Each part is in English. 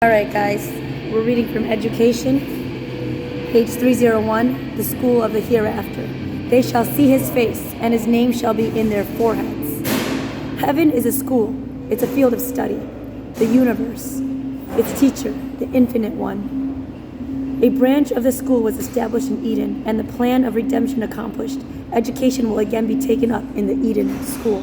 All right, guys, we're reading from Education, page 301, the school of the hereafter. They shall see his face, and his name shall be in their foreheads. Heaven is a school. It's a field of study. The universe, its teacher, the infinite one. A branch of the school was established in Eden, and the plan of redemption accomplished. Education will again be taken up in the Eden school.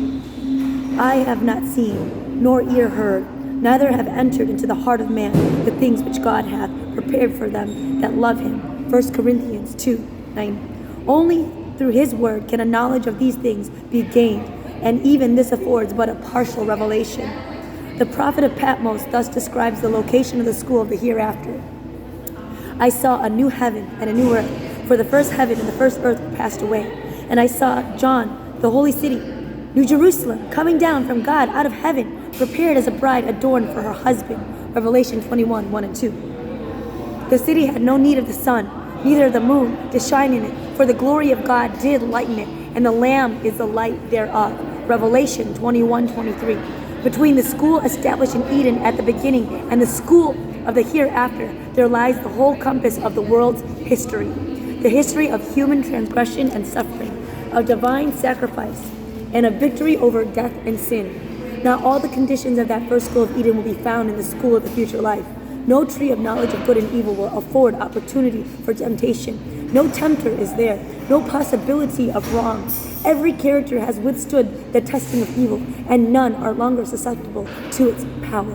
I have not seen, nor ear heard, neither have entered into the heart of man the things which God hath prepared for them that love him. 1 Corinthians 2:9. Only through his word can a knowledge of these things be gained, and even this affords but a partial revelation. The prophet of Patmos thus describes the location of the school of the hereafter. I saw a new heaven and a new earth, for the first heaven and the first earth were passed away. And I saw John, the holy city, New Jerusalem, coming down from God out of heaven, prepared as a bride adorned for her husband. Revelation 21:1-2. The city had no need of the sun, neither of the moon, to shine in it, for the glory of God did lighten it, and the Lamb is the light thereof. Revelation 21:23. Between the school established in Eden at the beginning and the school of the hereafter, there lies the whole compass of the world's history. The history of human transgression and suffering, of divine sacrifice, and of victory over death and sin. Now all the conditions of that first school of Eden will be found in the school of the future life. No tree of knowledge of good and evil will afford opportunity for temptation. No tempter is there, no possibility of wrong. Every character has withstood the testing of evil, and none are longer susceptible to its power.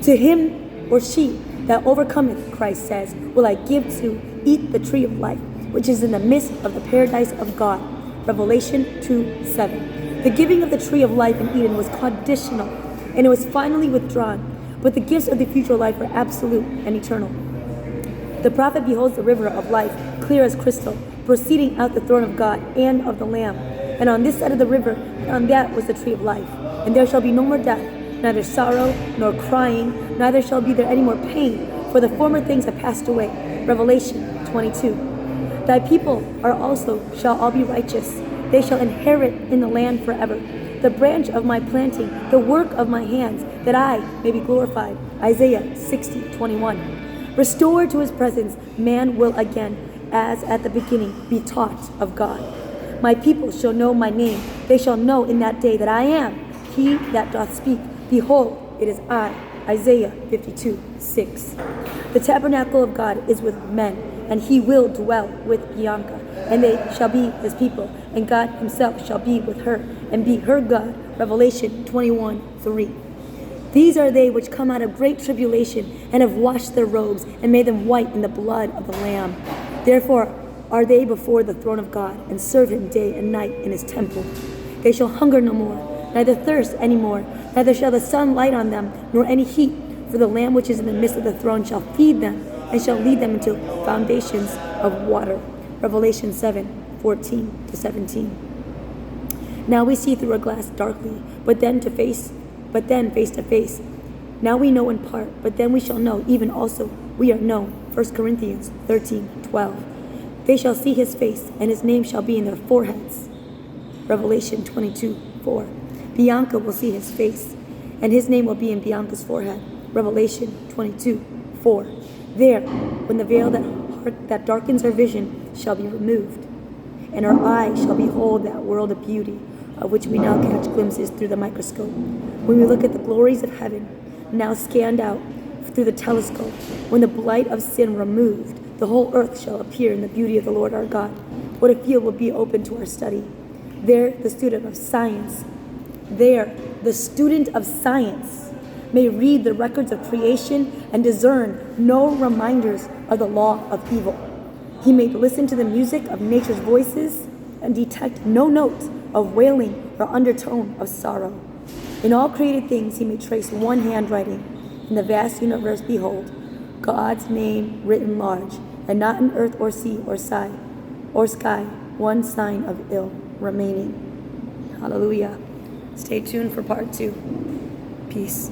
To him or she that overcometh, Christ says, will I give to eat the tree of life, which is in the midst of the paradise of God. Revelation 2:7. The giving of the tree of life in Eden was conditional, and it was finally withdrawn, but the gifts of the future life are absolute and eternal. The prophet beholds the river of life, clear as crystal, proceeding out the throne of God and of the Lamb. And on this side of the river, and on that was the tree of life. And there shall be no more death, neither sorrow, nor crying, neither shall be there any more pain, for the former things have passed away. Revelation 22. Thy people are also shall all be righteous. They shall inherit in the land forever. The branch of my planting, the work of my hands, that I may be glorified. Isaiah 60:21. Restored to his presence, man will again, as at the beginning, be taught of God. My people shall know my name. They shall know in that day that I am he that doth speak. Behold, it is I. Isaiah 52:6. The tabernacle of God is with men, and he will dwell with Bianca, and they shall be his people, and God himself shall be with her, and be her God. Revelation 21:3. These are they which come out of great tribulation, and have washed their robes, and made them white in the blood of the Lamb. Therefore are they before the throne of God, and serve him day and night in his temple. They shall hunger no more, neither thirst any more, neither shall the sun light on them, nor any heat, for the Lamb which is in the midst of the throne shall feed them, and shall lead them into foundations of water. Revelation 7:14-17. Now we see through a glass darkly, but then face to face. Now we know in part, but then we shall know, even also we are known. 1 Corinthians 13:12. They shall see his face, and his name shall be in their foreheads. Revelation 22:4. Bianca will see his face, and his name will be in Bianca's forehead. Revelation 22:4. There, when the veil that darkens our vision shall be removed, and our eye shall behold that world of beauty, of which we now catch glimpses through the microscope. When we look at the glories of heaven, now scanned out through the telescope, when the blight of sin removed, the whole earth shall appear in the beauty of the Lord our God. What a field will be open to our study. There, the student of science may read the records of creation and discern no reminders of the law of evil. He may listen to the music of nature's voices and detect no note of wailing or undertone of sorrow. In all created things he may trace one handwriting. In the vast universe behold, God's name written large, and not in earth or sea or sky one sign of ill remaining. Hallelujah. Stay tuned for part 2. Peace.